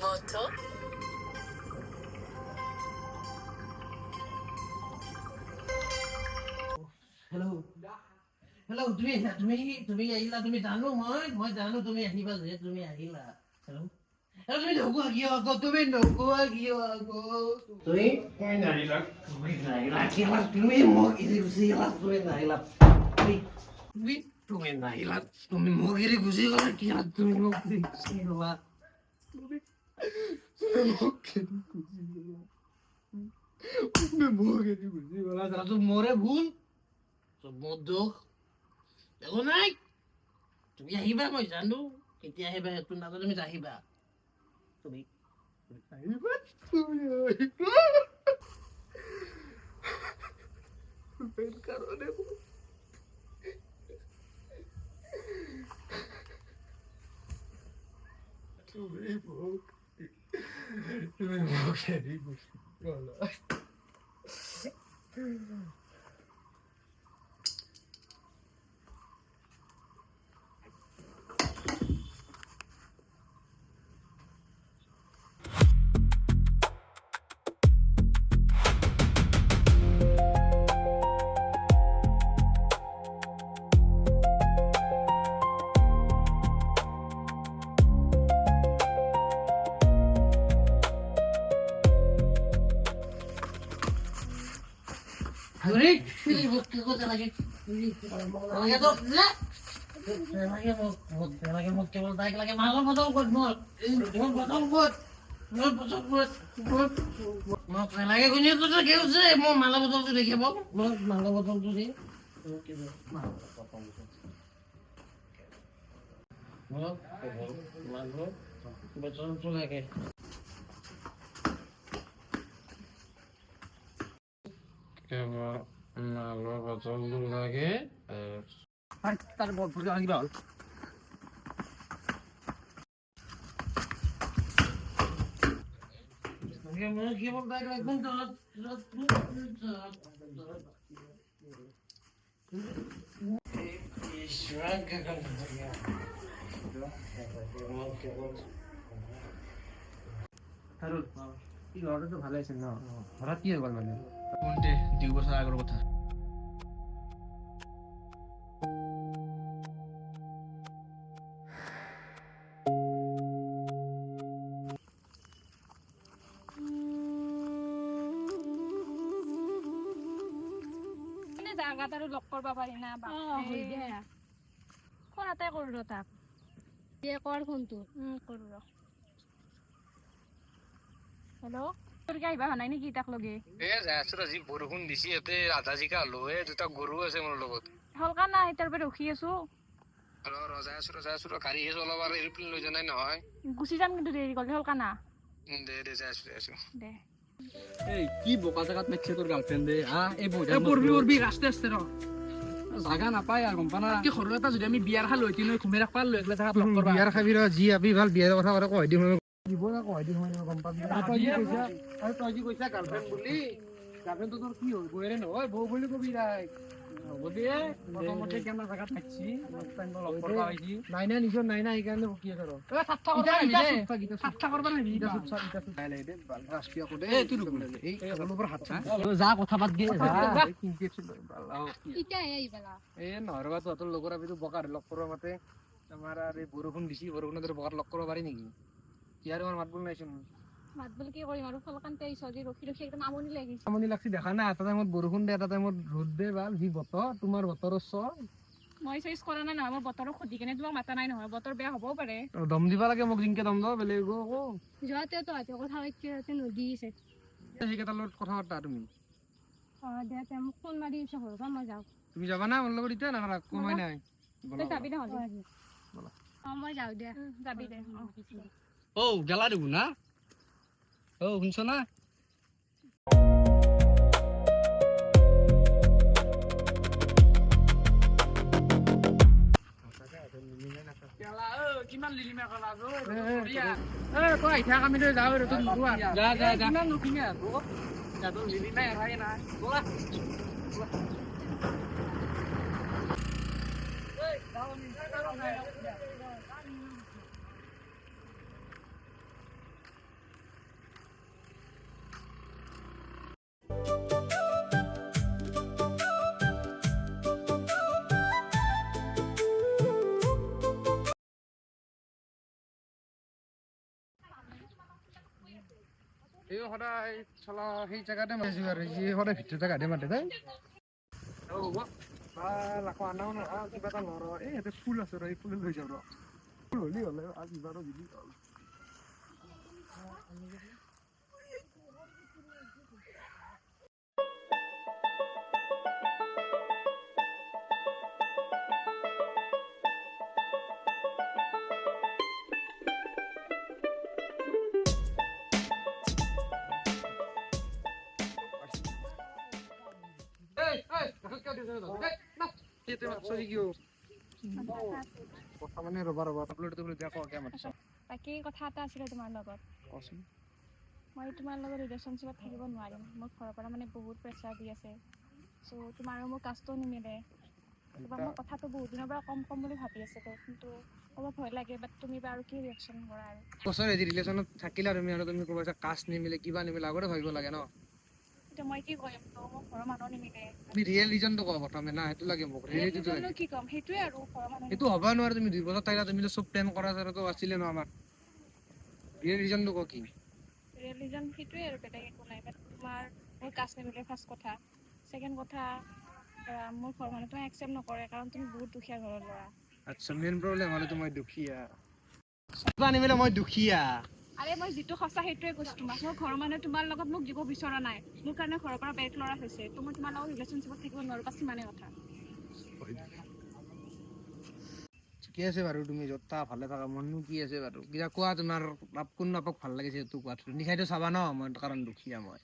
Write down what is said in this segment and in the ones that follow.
moto? Hello. Hello, তুমি আহিলা, তুমি জানো মই জানো তুমি আহিবা যে তুমি আহিলা। Hello. Hello, তুমি নকোৱা কিয় আকৌ তুমি নকোৱা কিয় আকৌ তুমি নাহিলা তুমি মোক এৰি গুচি গলা তুমি নাহিলা তুমি নাহিলা তুমি মোক এৰি গুচি গলা কিয় তুমি মোক এৰি গুচি গলা তুমি মোক এৰি গুচি গলা তুমি মোক এৰি গুচি গলা জানো মোৰে ভুল মোৰ দুখ একো নাই তুমি আহিবা মই জানো কেতিয়া আহিবা সেইটো নাজানো তুমি আহিবা তুমি আহিবা তুমি আহিবা বেল কারণে তুমি মুখে দি গুছি গলা Hurry! Hurry! Bukti ko talaga. Talaga to. Talaga mo kebal tayo lagi malam mo tong mo. Mo talaga ko niyo to sa keu se mo malam mo tong dekhe mo. Mo malam mo tong to de. Okay bro. Malam betul to lagi. এবার মালবা বোতল লাগে আর তার বোতল আনি বল আগে মনে কি বল দাগ একদম কি অর্ডার তো ভালো আছে না হঠাৎ কি হয়ে গেল মানে কোনটে 2 বছর আগের কথা মানে জায়গাত আৰু লক কৰিব পাৰি না বাপৰে কোনাতে কৰো তাক দিয়ে কৰ ফোনটো কৰো ৰ হেল্ল' তোৰ কি আহিবা নাই নেকি তাক লগে যাইছো আজি বৰষুণ দিছি এতে আধা জিকা হলো দুটা গৰু আছে মোৰ লগত হলকা না তাৰ পৰা ৰখি আছো যাইছো গাড়ী চলাব আৰু এৰোপ্লেন লৈ জানাই নহয় গুচি যাম কিন্তু দেৰি কৰিলে হলকা না দে যাইছো দে এই কি বোকা জাগাত মেছে তোর গার্লফ্রেন্ডে এই বইটা পড়বি আস্তে আস্তে র জাগা নাপায় আর কোম্পানা কি সৰু এটা যদি আমি বিয়াৰ খাল লৈ তিনো ঘুমে ৰাখবা লৈ একলা জাগাত লগ কৰবা বিয়াৰ খাবি ৰ যি আবি ভাল বিয়াৰ কথা কথা কৈ দিম দিব না কয় দি হয় গম পাবি আৰু তই যি কৈছা গাৰ্লফ্ৰেণ্ড বুলি গার্লফ্রেন্ড তো তোর কি হল বইরে নয় বউ বলি কবি রাই হ'ব দে প্রথমতে কেমন জায়গা থাকছি লগ করবা হইছি নাই না নিজৰ নাই না এইকাৰণে কি কৰ এ ঠাট্টা কৰবা নাহি দে ঠাট্টা কৰবা নাহি ৰাষ্ট্ৰীয় কোডে এই তুই ৰুকলে এই অলপৰ হাত যা কথা পাত গে যা ইটা আহিবলা এ নহৰবা তোৰ লগৰ আবি তো বকাৰ লগ কৰবা মাতে আমাৰ আৰু এই বৰষুণ দিছি বৰষুণত বকাৰ লগ কৰবা পাৰি নেকি ইয়াৰ আমাৰ মাত বল নাইছোন মাত বল কি কৰিম আৰু ফলকান্তে ইছজি ৰখি ৰখি একদম আমনি লাগিছে আমনি লাগছি দেখা না এটা টাইমত বৰষুণ দে এটা টাইমত ৰ'দ দে ভাল যি বতৰ তোমাৰ বতৰৰ মই চইচ কৰা নাই নহয় মই বতৰক সুধি কেনে তোমাক মাতা নাই নহয় বতৰ বেয়া হ'বও পাৰে দম দিবা লাগে মোক জিনকে দম দাও বেলেগ আকৌ যোৱাতে তো হাতে কথা পাতি নদী আছে সেইকেইটাৰ লগত কথা পাতা তুমি দে তে মোক ফোন মাৰি আছে ঘৰৰ মই যাওঁ তুমি যাবা না মোৰ লগত এতিয়া না কমাই নাই তই যাবি নহ'লে মই যাওঁ দে যাবি দে ও গেলা দেবো না ও শুনছ না কিমান লিলিমা কলা তই আহি থাক আমি যাওঁ আৰু তোক নোপোৱা যা যা যা কিমান নুকিনে তোৰ লিলিমা এৰাই নাই বলা এই সদায় চলা সেই জেগাতে মাৰিছোঁ আৰু সি সদায় ভিতৰৰ জেগাতে মাতে দেই আকৌ আনাও নহয় কিবা এটা লৰ এই ইয়াতে ফুল আছে ৰ এই ফুল লৈ যাওঁ ৰ ফুল হ'লে হ'লে আজি বাৰু যদি কথা মানে ৰবা ৰবা বাকী কথা এটা আছিলে তোমাৰ লগত কচোন মই তোমাৰ লগত ৰিলেশ্যনশ্বিপত থাকিব নোৱাৰিম মোৰ ঘৰৰ পৰা মানে বহুত প্ৰেছাৰ দি আছে চ' তোমাৰ আৰু মোৰ কাষ্টও নিমিলে তোমাক মই কথাটো বহুত দিনৰ পৰা কম বুলি ভাবি আছিলোঁ কিন্তু অলপ ভয় লাগে বাট তুমি বা আৰু কি ৰিয়েকশ্যন কৰা আৰু বছৰ এজি ৰিলেশ্যনত থাকিলা তুমি আৰু তুমি ক'বা কাষ্ট নিমিলে কিবা নিমিলে আগতে ভাবিব লাগে ন এতিয়া মই কি কৰিম তো মোৰ ঘৰৰ মানুহ নিমিলে তুমি ৰিয়েল ৰিজনটো কোৱা প্ৰথমে না সেইটো লাগে মোক ৰিয়েলিটিটো লাগে কি ক'ম সেইটোৱে আৰু ঘৰৰ মানুহ সেইটো হ'ব নোৱাৰে তুমি 2 বছৰ থাকিলা তুমি চব প্লেন কৰা তো আছিলে ন আমাৰ ৰিয়েল ৰিজনটো কোৱা কি ৰিজন সেইটোৱে আৰু বেলেগ একো নাই বাট তোমাৰ মোৰ কাষ্ট নিমিলে ফাৰ্ষ্ট কথা ছেকেণ্ড কথা মোৰ ঘৰৰ মানুহে তোমাক একচেপ্ট নকৰে কাৰণ তুমি বহুত দুখীয়া ঘৰৰ ল'ৰা আচ্ছা মেইন প্ৰব্লেম হ'লে মই দুখীয়া কিবা নিমিলে মই দুখীয়া আৰে মই যিটো সঁচা সেইটোৱে কৈছোঁ তোমাক মোৰ ঘৰৰ মানুহে তোমাৰ লগত মোক দিব বিচৰা নাই মোৰ কাৰণে ঘৰৰ পৰা বেলেগ ল'ৰা হৈছে তো মই তোমাৰ লগত ৰিলেশ্যনশ্বিপত থাকিব নোৱাৰোঁ বাছ সিমানেই কথা ঠিকে আছে বাৰু তুমি য'ত ভালে থাকা মননো কি আছে বাৰু কিবা কোৱা তোমাৰ কোন বাপক ভাল লাগিছে সেইটো কোৱা নিশাইতো চাবা ন মই কাৰণ দুখীয়া মই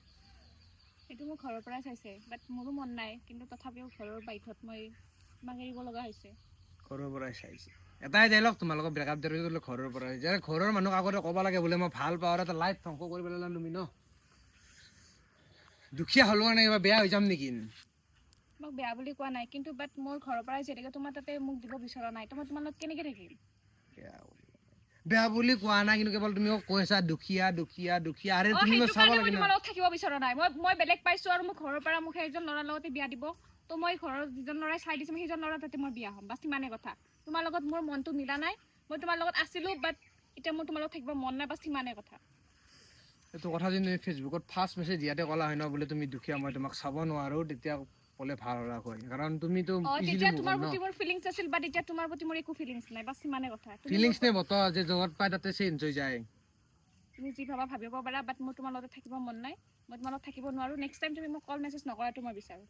সেইটো মোৰ ঘৰৰ পৰাই চাইছে বাট মোৰো মন নাই কিন্তু তথাপিও ঘৰৰ বাধ্যত মই তোমাক এৰিব লগা হৈছে ঘৰৰ পৰাই চাইছে এটাই ডাইলগ তোমালোকৰ ব্ৰেকআপ দিলে ঘৰৰ পৰাই যে ঘৰৰ মানুহক আগতে ক'ব লাগে বোলে মই ভাল পাওঁ এটা লাইফ ধ্বংস কৰি পেলাম তুমি ন দুখীয়া হ'লো কাৰণে কিবা বেয়া হৈ যাম নেকি মোক বেয়া বুলি কোৱা নাই কিন্তু বাট মোৰ ঘৰৰ পৰাই যেনেকৈ তোমাৰ তাতে মোক দিব বিচৰা নাই তো মই তোমাৰ লগত কেনেকৈ থাকিম বেয়া বুলি কোৱা নাই কিন্তু কেৱল তুমি কৈছা দুখীয়া আৰে তুমি চাব লাগে তোমাৰ লগত থাকিব বিচৰা নাই মই বেলেগ পাইছোঁ আৰু মোৰ ঘৰৰ পৰা মোক সেইজন ল'ৰাৰ লগতে বিয়া দিব তো মই ঘৰৰ যিজন ল'ৰাই চাই দিছোঁ সেইজন ল'ৰা তাতে মই বিয়া হ'ম বাছ সিমানেই কথা তোমাৰ লগত মোৰ মনটো মিলা নাই মই তোমাৰ লগত আছিলোঁ বাট এতিয়া মোৰ তোমাৰ লগত থাকিব মন নাই বাছ সিমানেই কথা এইটো কথা যদি তুমি ফেচবুকত ফাৰ্ষ্ট মেছেজ দিয়াতে ক'লা হয় ন বোলে তুমি দুখীয়া মই তোমাক চাব নোৱাৰোঁ তেতিয়া ক'লে ভাল হ'লা হয় কাৰণ তুমিতো তেতিয়া তোমাৰ প্ৰতি মোৰ ফিলিংছ আছিল বাট এতিয়া তোমাৰ প্ৰতি মোৰ একো ফিলিংছ নাই বাছ সিমানেই কথা ফিলিংছ নে বতৰ যে জগত পায় তাতে চেঞ্জ হৈ যায় তুমি যি ভাবা ভাবিব পাৰা বাট মোৰ তোমাৰ লগত থাকিব মন নাই মই তোমাৰ লগত থাকিব নোৱাৰোঁ নেক্সট টাইম তুমি মোক কল মেছেজ নকৰাটো মই বিচাৰোঁ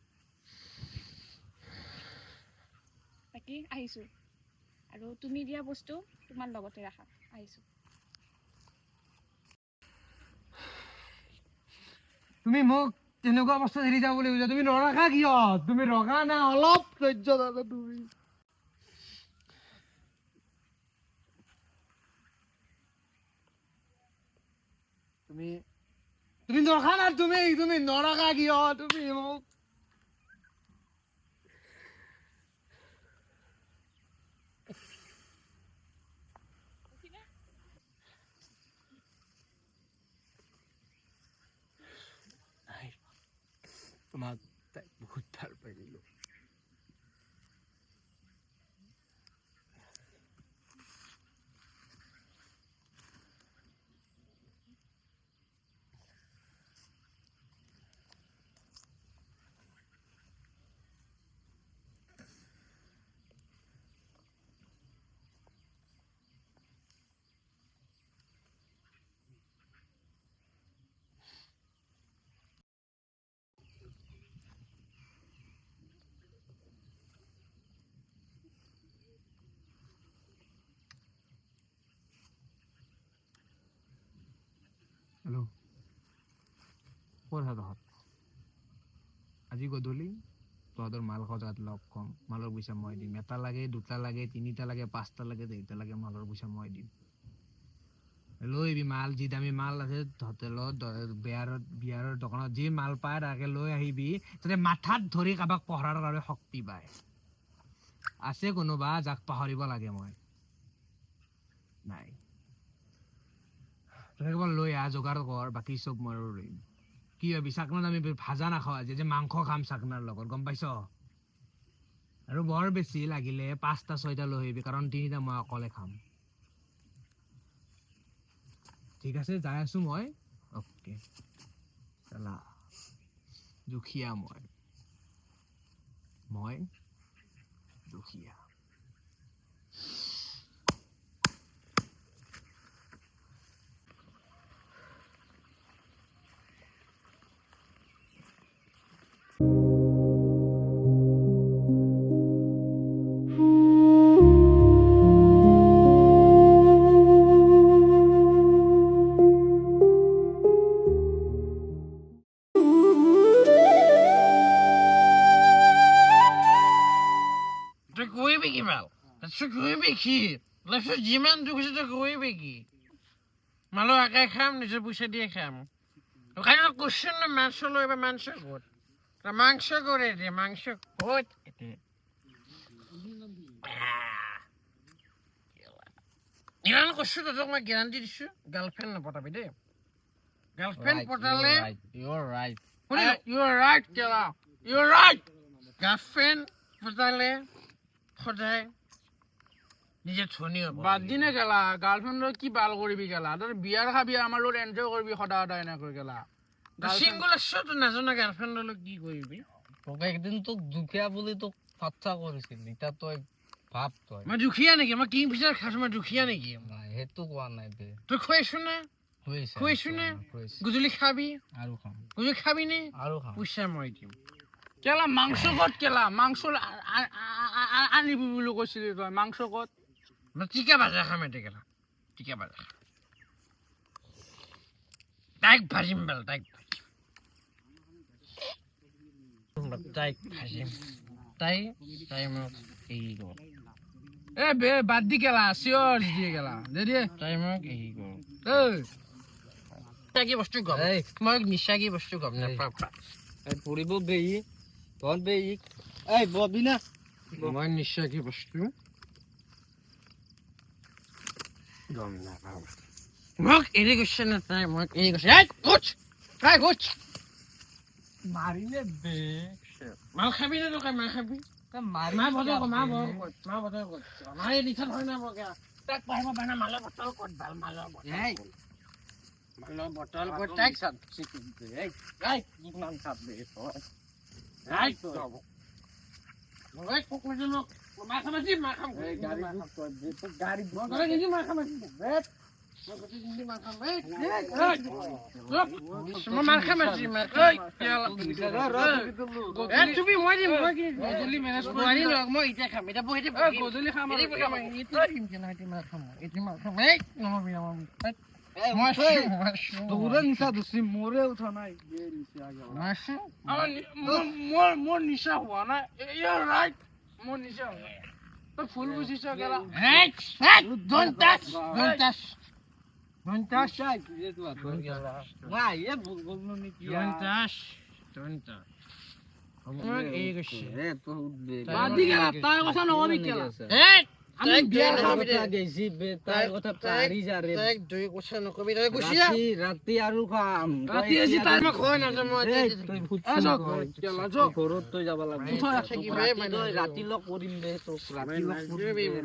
বাকী আহিছোঁ আৰু তুমি দিয়া বস্তু তোমাৰ লগতে ৰাখা আহিছোঁ তুমি মোক তেনেকুৱা অৱস্থা এৰি যাব বুলি কৈছা তুমি নৰখা কিয় তুমি ৰখা না অলপ ধৈৰ্য ধৰা তুমি নৰখা না তুমি নৰখা কিয় তুমি মোক তোমাক তাই বহুত ভাল পাইছিলোঁ হেল্ল' ক'ত আছা তহঁত আজি গধূলি তহঁতৰ মাল সজাত লগ কম মালৰ পইচা মই দিম এটা লাগে দুটা লাগে তিনিটা লাগে পাঁচটা লাগে চাৰিটা লাগে মালৰ পইচা মই দিম লৈ আহিবি মাল যি দামী মাল আছে হোটেলত বিয়াৰৰ দোকানত যি মাল পায় তাকে লৈ আহিবি যাতে মাথাত ধৰি কাৰোবাক পহৰাৰ কাৰণে শক্তি পায় আছে কোনোবা যাক পাহৰিব লাগে মই নাই কেৱল লৈ আহ যোগাৰ কৰ বাকী চব মই ৰৈম কি ভাবি চাকনাত আমি ভাজা নাখাওঁ আজি যে মাংস খাম চাকনাৰ লগত গম পাইছ আৰু বৰ বেছি লাগিলে 5টা 6টা লৈ আহিবি কাৰণ 3টা মই অকলে খাম ঠিক আছে যাই আছো মই অ'কে চালা দুখীয়া মই দুখীয়া তই কৰিবি কি মাল তই কৰিবি কি লাইফত যিমান দুখ আছে তই কৰিবি কি মালৰ আকাই খাম নিজৰ পইচা দিয়ে খাম কালি কৈছো ন মাংস লৈ বা মাংস ক'ত মাংস কৰে দে মাংস ক'ত ইমান কৈছো তহঁতক মই গেৰাণ্টি দিছো গাৰ্লফ্ৰেণ্ড নপতাবি দেই গাৰ্লফ্ৰেণ্ড পতালে গাৰ্লফ্ৰেণ্ড পতালে সদায় নিজে ধনী হ'ব বাদ দিনে গেলা গাৰ্লফ্ৰেণ্ডৰ কি ভাল কৰিবি গেলা তই বিয়াৰ খাবি আমাৰ লগত এনজয় কৰিবি সদায় সদায় এনেকৈ গেলা চিংগল আছো তই নাজানা গাৰ্লফ্ৰেণ্ডৰ লগত কি কৰিবি তোক একদিন তোক দুখীয়া বুলি তোক ঠাট্টা কৰিছিল এতিয়া তই ভাব তই মই দুখীয়া নেকি মই কিং ফিচাৰ খাইছো মই দুখীয়া নেকি নাই সেইটো কোৱা নাই বে তই খুৱাইছো নে খুৱাইছো নে গধূলি খাবি আৰু খাম গধূলি খাবি নে আৰু খাম পইচা মই দিম কেলা মাংস ক'ত কেলা মাংস আনিবি বুলি কৈছিলি তই মাংস ক'ত মই টিকা বাজা খাম এতিয়া গেলা টিকা বাজা তাইক ভাজিম বেল তাইক ভাজিম তাই মোক এৰি গ'ল এ বে বাদ দি কেলা চিঞৰ দিয়ে কেলা দে দিয়ে তাই মোক এৰি গ'ল এই কি বস্তু গম মই নিচা কি বস্তু গম নাপাওঁ ফুৰিব বেহি তহঁত বেহি এই ববি না মই নিচা কি বস্তু গম নাপাওঁ মোক এৰি গৈছে নে তাই মোক এৰি গৈছে মাৰিলে বে মাল খাবি নে তই মাল খাবি মাৰি মা বজাৰ আমাৰ এই নিচা হয় না বগা তাক পাৰিব পাৰে মালৰ বটল ক'ত ভাল মালৰ বটল ক'ত তাইক চাব কিমান চাবি মোৰে উঠা নাই মোৰ নিচা হোৱা নাই ৰাইট মোৰ নিচা হোৱা তই ফুল বুজিছ কেলা বাদ দি কেলা তাৰ কথা নকবি কেলা ৰাতি আৰু খাম ঘৰত তই যাব লাগিব ৰাতি লগ কৰিম দে তোক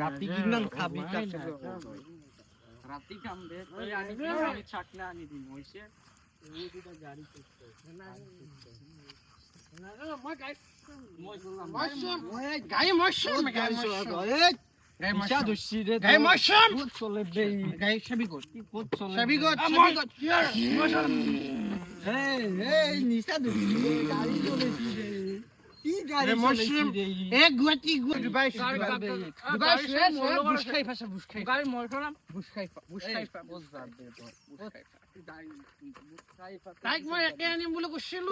ৰাতি কিমান খাবি ৰাতি খাম দে তই আনিবি আমি চাকনা আনি দিম হৈছে তাইক মই একে আনিম বুলি কৈছিলো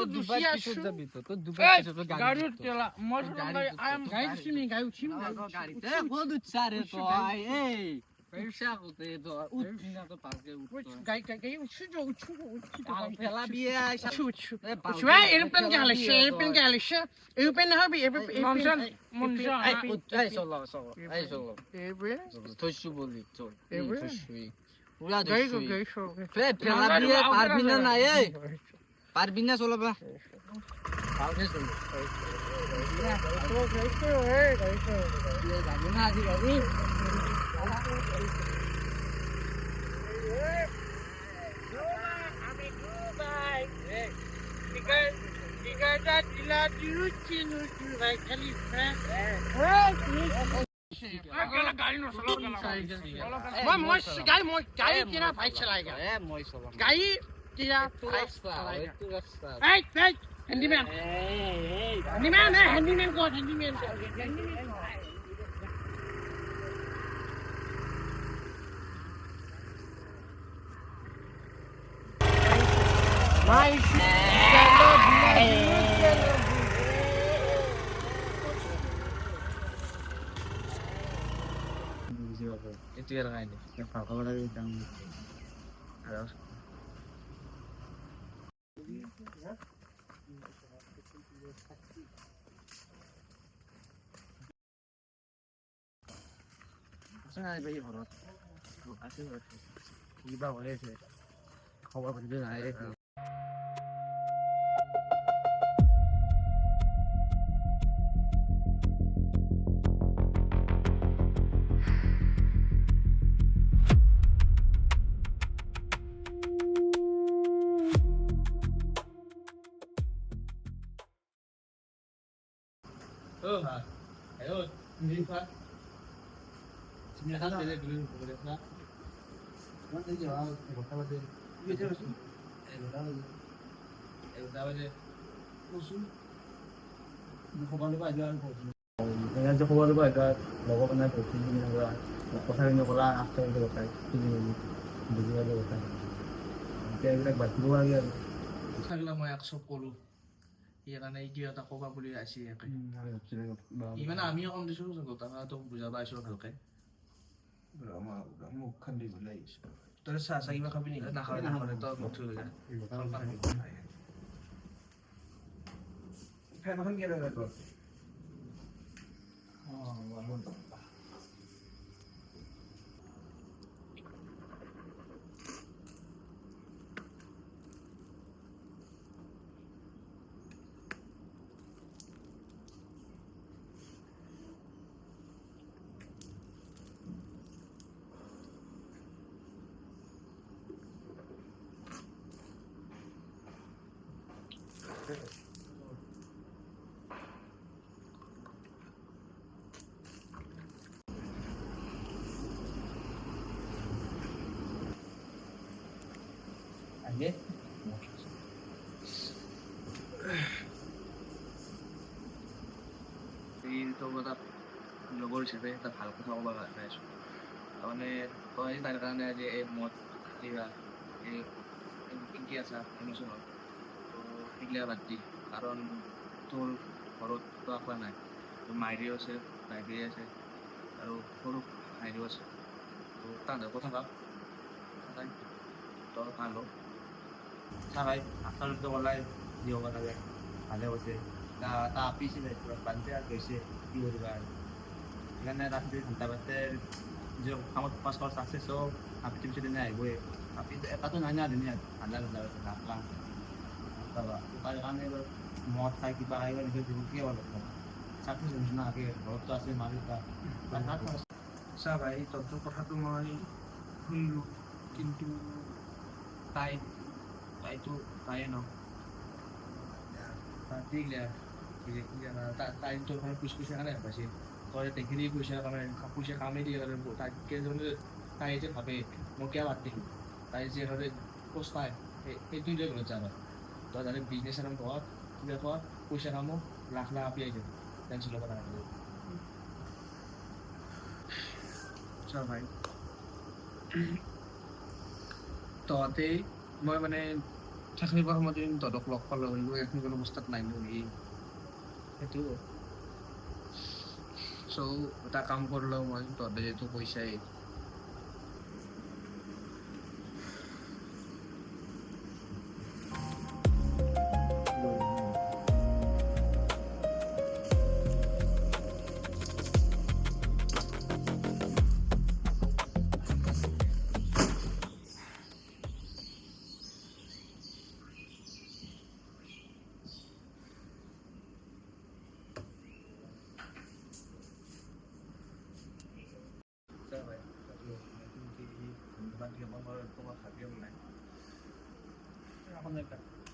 থৈছো বুলি পারবি না না এই পারবি না চলাবা ভালকে চল Digada dila diuchi nuchi vai khali গাড়ী কিনা ভাই চলাইগা মই চলাম গাড়ী কিনা ভাই চলাইগা হ্যান্ডিম্যান হ্যান্ডিম্যান কো handyman itu yang lain yang kalau lagi yang ada saya bayi horor asli iba boleh sih kau apa juga naik ayo ini Pak sebenarnya ada dulu boleh Pak mana jawab kota bade iya jawab sih udah bade musuh খবর পাই যাওয়ার পর যে খবর পাই তার লগো না তো তিন দিন আমরা কথা নিয়ে বলা আসতে হতে কথা তিন দিন বুঝি গেল কথা এটা বাতিল হয়ে গেল থাকলে মই একসব কৰো ইয়ানে কি এটা কবা বুলি আছে একে ইমানে আমিও কম দিছো কথাটো বুজাবা আইছো ভালকে মুখখন দি ওলাই আহিছো তোৰ চাহ চাহ কিবা খাবি নেকি নাখাওঁ নাখাওঁ তই মুখ থৈ যা ফেনখন কি লাগে তোৰ aja itu কথা লগৰ হিচাপে এটা ভাল কথা ক'ব পাইছোঁ তাৰমানে তই তাৰ কাৰণে যে এই মদ কিবা এই কি আছা এমোচনত তো সেইগিলা বাদ দি কাৰণ তোৰ ঘৰত তো একো নাই তোৰ মাইৰীও আছে ভাইটিও আছে আৰু সৰু ভাইটিও আছে তো তাহাঁতৰ কথা ভাব তাই তই ভাল হ চাবাই আপোনালোকে ওলাই দিব লাগে ভালে হৈছে তা পিছিলে বান্ধে আৰু গৈছে কি কৰিবা আৰু সেইকাৰণে ৰাতি ঘণ্টা বাতে নিজৰ কামত পাছ কৰা চাকচেছ হওক আপি পিছত দিনে আহিবই আপি এটাতো নাই না ধুনীয়া ঠাণ্ডা ঠাণ্ডা তাৰ কাৰণে মদ খাই কিবা খাই নিজৰ জীৱন কি হ'ব চাকচেছ হৈছে না আগে ঘৰততো আছে মা দেউতা চা ভাই তোৰ কথাটো মই শুনিলোঁ কিন্তু তাইতো তাইয়ে ন দিলে তাই তোৰ ঘৰত পইচা কাৰণে পাইছে তই দেখি পইচা কামেই দিয়ে তাইকে তাই যে ভাবে মই কিয় বাদ দিম তাই যে ভাবে পোচ পায় সেইটোৱে লৈ ঘৰত যাবা তই তাতে বিজনেছ আৰম্ভ কৰ কিবা কৰ পইচা কামো লাখ লাখ আপি আহি যাব টেনশ্যন ল'ব নালাগে চা ভাই তহঁতে মই মানে চাকৰি পোৱাৰ সময়ত তহঁতক লগ পালোঁ এখন কোনো অৱস্থাত নাই নেকি সেইটো চ' এটা কাম কৰিলেও মই তহঁতে যিহেতু পইচাই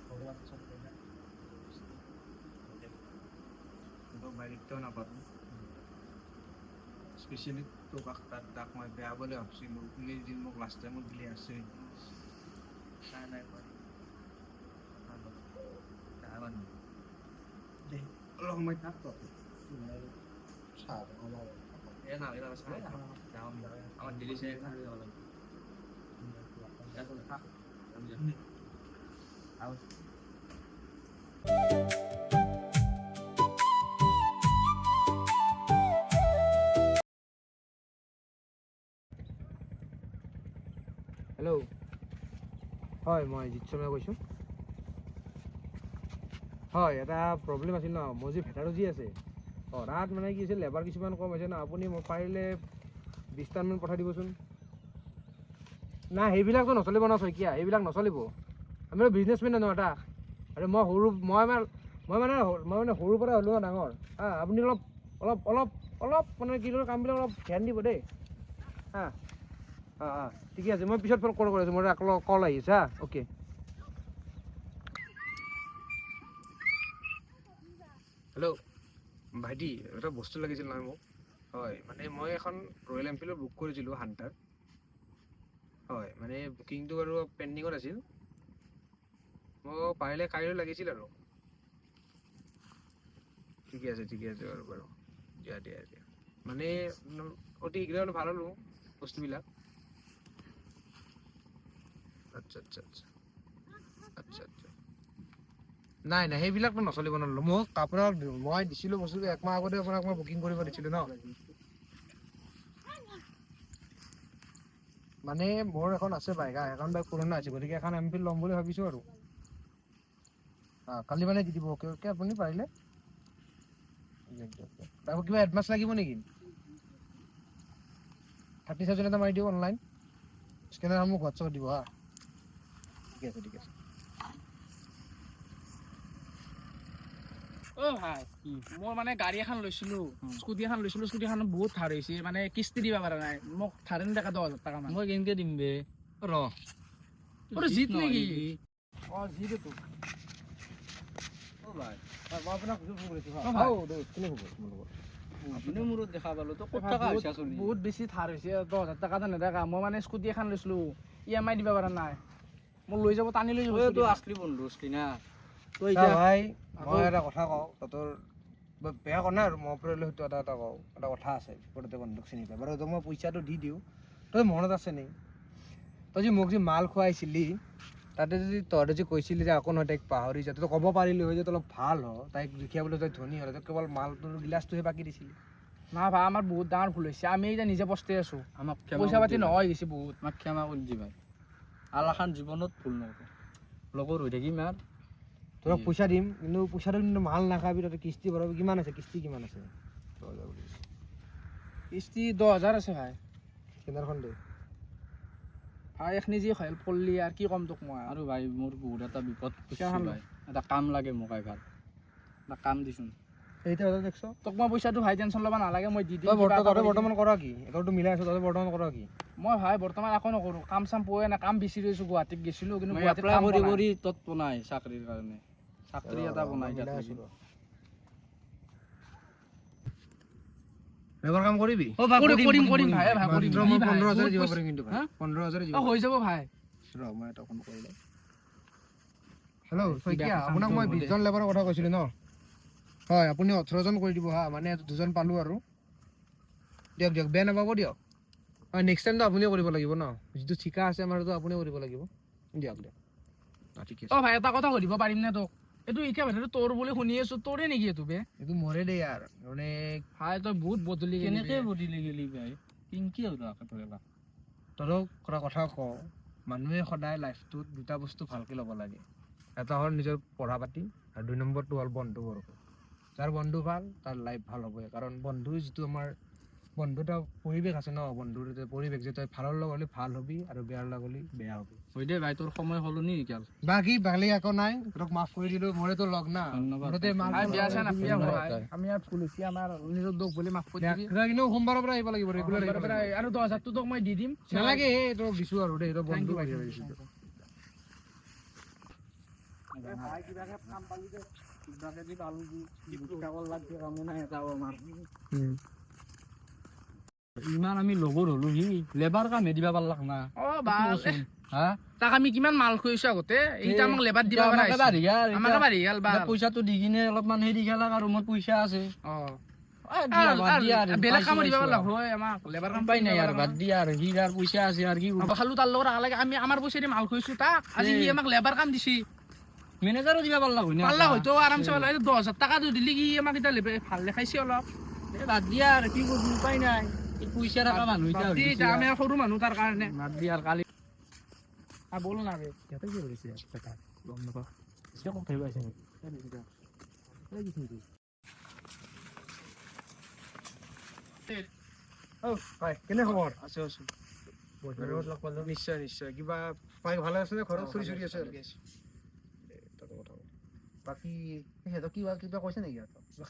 ভগবান মই কেতিয়াও নাপাৰোঁ স্পেচিয়েলি তোক তাক মই বেয়া বুলি ভাবিছিলোঁ তুমি যি মোক লাষ্ট টাইমত বুলি আছে নাই পাৰি অলপ সময় থাক আমাৰ দিদি সে হেল্ল' হয় মই জিৎ শৰ্মাই কৈছোঁ হয় এটা প্ৰব্লেম আছিল ন মোৰ যি ভেটাৰো যি আছে তাত মানে কি হৈছে লেবাৰ কিছুমান কম হৈছে ন আপুনি মোক পাৰিলে 20টামান পঠাই দিবচোন নাই সেইবিলাকতো নচলিব ন শইকীয়া সেইবিলাক নচলিব আমি বিজনেছমেন ন এটা আৰু মই মানে সৰুৰ পৰা হ'লোঁ ডাঙৰ আপুনি অলপ অলপ অলপ অলপ মানে কি কামবিলাক অলপ ধ্যান দিব দেই ঠিকে আছে মই পিছত কল কৰি আছোঁ মোৰ আকৌ কল আহিছে অ'কে হেল্ল' ভাইটি এটা বস্তু লাগিছিল নহয় মোক হয় মানে মই এখন ৰয়েল এনফিল্ডৰ বুক কৰিছিলোঁ হাণ্টাৰ হয় মানে বুকিংটো বাৰু পেণ্ডিঙত আছিল মোক পাৰিলে কাইলৈ লাগিছিল আৰু ঠিকে আছে বাৰু দিয়া মানে অতি শীঘ্ৰে হ'লে ভাল হ'লো বস্তুবিলাক আচ্ছা নাই সেইবিলাকতো নচলিব নল'লো মোক আপোনাক মই দিছিলোঁ বস্তুটো একমাহ আগতে আপোনাক মই বুকিং কৰিব দিছিলোঁ ন মানে মোৰ এখন আছে বাইক এখন বাইক পুৰণা আছে গতিকে এখন এমফিল্ড ল'ম বুলি ভাবিছোঁ আৰু কালি মানে দি দিব অ'কে আপুনি পাৰিলে আকৌ কিবা এডভান্স লাগিব নেকি 30,000 এটা মাৰি দিওঁ অনলাইন স্কেনাৰ মোক হোৱাটছআপত দিব ঠিক আছে ভাই মই মানে গাড়ী এখন লৈছিলোঁ স্কুটিখন বহুত ধাৰ হৈছে মানে কিস্তি দিব পৰা নাই মোক ধাৰে দেখা 10,000 টকা মান মই কেনেকে দিম বে জিত নেকি জিতটো ভাই মই আপোনাক ফোন কৰিছোঁ কোনে হ'ব আপুনি মূৰত দেখা পালো তো ক'ত টকা হৈছে চলি বহুত বেছি ধাৰ হৈছে 10,000 টকা এটা নেদেখা মই মানে স্কুটি এখন লৈছিলোঁ EMI দিব পৰা নাই মোক লৈ যাব টানি লৈ যাব তো আছলি বন্ধু আছলি না তই এতিয়া ভাই মই এটা কথা কওঁ তোৰ বেয়া কৰা নাই আৰু মই ওপৰলৈ হয়তো এটা কওঁ এটা কথা আছে বিপদতে বন্ধুক চিনি পায় বাৰু মই পইচাটো দি দিওঁ তই মনত আছে নে তই যে মোক যে মাল খুৱাইছিলি তাতে যদি তহঁতে যে কৈছিলি যে আকৌ নহয় তাইক পাহৰি যা তই ক'ব পাৰিলি হয় যে তই অলপ ভাল হ তাইক দেখিবলৈ তই ধনী হ'ল তই কেৱল মালটোৰ গিলাচটোহে বাকী দিছিলি না ভাই আমাৰ বহুত ডাঙৰ ভুল হৈছে আমি এতিয়া নিজে পস্তাই আছোঁ আমাক পইচা পাতি নহয় গৈছে বহুত আমাক ক্ষমা কৰি দি ভাই আলাখান জীৱনত ভুল নকৰোঁ লগৰ হৈ থাকিম আৰু তোক পইচা দিম কিন্তু পইচাটো কিন্তু মাল নাখাবি তই কিস্তি ভৰাবি কিমান আছে কিস্তি কিমান আছে কিস্তি 10,000 আছে ভাই স্কেনাৰখন দে ভাই এখনি যি হেল্প কৰিলি আৰু কি ক'ম তোক মই আৰু ভাই মোৰ বহুত এটা বিপদ কিমান ভাই এটা কাম লাগে মোক ভাল এটা কাম দিছোন এইটা দেখছ তোক মই পইচাটো ভাই টেনশ্যন ল'ব নালাগে মই দি দিম তই বৰ্তমান কৰা কি একাউণ্টটো মিলাই আছ তই বৰ্তমান কৰা কি মই ভাই বৰ্তমান একো নকৰোঁ কাম চাম পোৱাই নাই কাম বিচাৰি আছোঁ গুৱাহাটীত গৈছিলোঁ কিন্তু মই গুৱাহাটীত এপ্লাই কাম কৰি পোৱা নাই। কৰি তত বনাই চাকৰিৰ কাৰণে চাকৰি এটা বনাই লেবাৰ কাম কৰিবি কৰিম ভাই ভাই কৰিম মাত্ৰ মই ভাই, 15,000 দিব বহুত পাৰিম কিন্তু ভাই হা? 15,000 দিব হৈ যাব ভাই ৰ মই এটা ফোন কৰি লওঁ হেল্ল' শইকীয়া আপোনাক মই 20জন লেবাৰৰ কথা কৈছিলোঁ ন হয় আপুনি 18জন কৰি দিব হা মানে দুজন পালোঁ আৰু দিয়ক বেয়া নাপাব দিয়ক হয় নেক্সট টাইমটো আপুনিও কৰিব লাগিব ন যিটো ঠিকা আছে আমাৰতো আপুনিও কৰিব লাগিব দিয়ক ঠিক আছে ভাই এটা কথা সুধিব পাৰিম নে তোক এইটো এতিয়া ভাইটো তোৰ বুলি শুনি আছোঁ তোৰে নেকি এইটো বে এইটো মৰে দেই ইয়াৰ মানে ভাই তই বহুত বদলি কেনেকে বদিলি গেলি ভাই কিংকি হ'ল তহঁতক এটা কথা কওঁ মানুহে সদায় লাইফটোত দুটা বস্তু ভালকৈ ল'ব লাগে এটা হ'ল নিজৰ পঢ়া পাতি আৰু 2 নম্বৰটো হ'ল বন্ধুবৰ্গ যাৰ বন্ধু ভাল তাৰ লাইফ ভাল হ'বই কাৰণ বন্ধুৰ যিটো আমাৰ বন্ধু এটা পৰিৱেশ আছে ন বন্ধুৰ পৰিৱেশ যে তই ভালৰ লগ হ'লে ভাল হ'বি আৰু বেয়াৰ লগ হ'লে বেয়া হ'বি হৈ দে ভাই তোৰ সময় সলনি এতিয়া বাকী ভালেই একো নাই তোক মাফ কৰি দিলোঁ মোৰেতো লগ না ধন্যবাদ। ঘৰতে মাল ভাই বেয়া চেয়া নাপাবি আকৌ ধন্যবাদ ভাই ভাই। আমি ইয়াত ভুল হৈছে আমাৰ নিজৰ দুখ বুলি মাফ কৰি দিবি কিন্তু সোমবাৰৰ পৰা আহিব লাগিব ৰেগুলাৰ আৰু 10,000 টো তোক মই দি দিম নালাগে তোক দিছোঁ আৰু দেই তই বন্ধু Thank you, পাইছোঁ thank you. ভাই কিবাকে কাম পালি দে ইমান আমি লগৰ হলো সি লেবাৰ কামে দিবা পাৰলাক না অ' বাল হা তাক আমি কিমান মাল খুৱাইছো আগতে এইটা আমাক লেবাৰ দিবা পৰা আমাকে বাঢ়ি গেল বা পইচাটো দি কিনে অলপমান হেৰি খেলাক আৰু মোৰ পইচা আছে বেলেগ কামত দিবা পাৰলা হয় আমাক লেবাৰ কাম পাই নাই আৰু বাদ দিয়া আৰু সি আৰু পইচা আছে আৰু কি খালো তাৰ লগত আলাগে আমি আমাৰ পইচা দি মাল খুৱাইছো তাক আজি সি আমাক লেবাৰ কাম দিছি মেনেজাৰো দিবা পাৰলাক হয় পাৰলা হয়তো আৰামছে পাৰলা 10,000 টকা দিলি কি আমাক এতিয়া ভাল দেখাইছে অলপ বাদ দিয়া আৰু কি কৰিব উপায় নাই পইচা থকা মানুহ এতিয়া আমি সৰু মানুহ তাৰ কাৰণে বাদ দিয়া আৰু কালি বল না ৰে ইয়াতে কি কৰিছে গম নাপাওঁ ক'ত থাকিব কেনে খবৰ আছো আছো নিশ্চয় নিশ্চয় কিবা পাই ভালে আছে নে ঘৰত চুৰি চুৰি আছে বাকী সিহঁতক কিবা কিবা কৈছে নেকি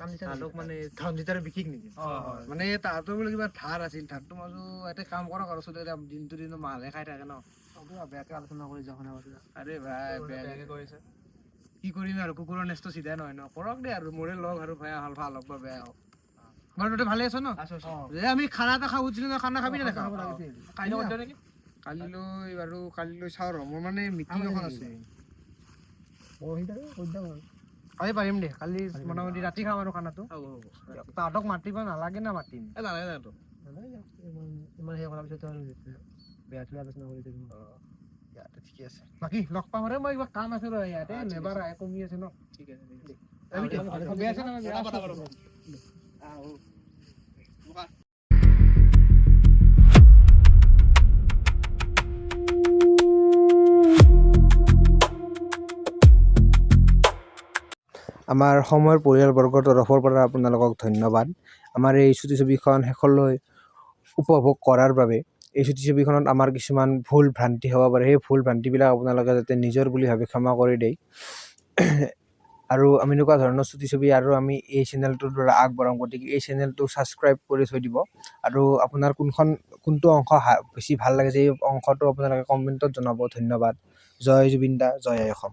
কাম দিছে তাহাঁতক মানে ধান দিতাৰে বিশেষ নেকি মানে তাহাঁতৰ বোলে কিবা ধাৰ আছিল ধাৰটো মাজো ইয়াতে কাম কৰক আৰু চবে দিনটো দিনটো মালহে খাই থাকে ন বেয়াকে আলোচনা কৰি যাওঁ আৰে ভাই বেয়াকে কৰিছে কি কৰিম আৰু কুকুৰৰ নেচটো চিধাই নহয় ন কৰক দে আৰু মোৰে লগ আৰু ভাই ভাল হওক বা বেয়া হওক বাৰু তহঁতে ভালে আছ ন যে আমি খানা এটা খাব খুজিছিলো ন খানা খাবি নে নাখাওঁ কালিলৈ বাৰু কালিলৈ চাওঁ ৰ মোৰ মানে মিটিং এখন আছে কালি পাৰিম দে কালি মোটামুটি ৰাতি খাম আৰু খানাটো তাহাঁতক মাতিব নালাগে না মাতিম নালাগে না তো ইমান সেই কৰাৰ পিছত বেয়াটো আলোচনা কৰি থাকিম ঠিকে আছে বাকী লগ পাম আৰু মই কিবা কাম আছে ৰ ইয়াতে লেবাৰ কমি আছে ন ঠিক আছে বেয়া আছে ন আমাৰ সময়ৰ পৰিয়ালবৰ্গৰ তৰফৰ পৰা আপোনালোকক ধন্যবাদ আমাৰ এই চুটি ছবিখন শেষলৈ উপভোগ কৰাৰ বাবে এই চুটি ছবিখনত আমাৰ কিছুমান ভুল ভ্ৰান্তি হ'ব পাৰে সেই ভুল ভ্ৰান্তিবিলাক আপোনালোকে যাতে নিজৰ বুলি ভাবি ক্ষমা কৰি দিয়ে আৰু আমি এনেকুৱা ধৰণৰ চুটি ছবি আৰু আমি এই চেনেলটোৰ দ্বাৰা আগবঢ়াম গতিকে এই চেনেলটো ছাবস্ক্ৰাইব কৰি থৈ দিব আৰু আপোনাৰ কোনটো অংশ বেছি ভাল লাগে যে এই অংশটো আপোনালোকে কমেণ্টত জনাব ধন্যবাদ জয় জুবিন দা জয় আই অসম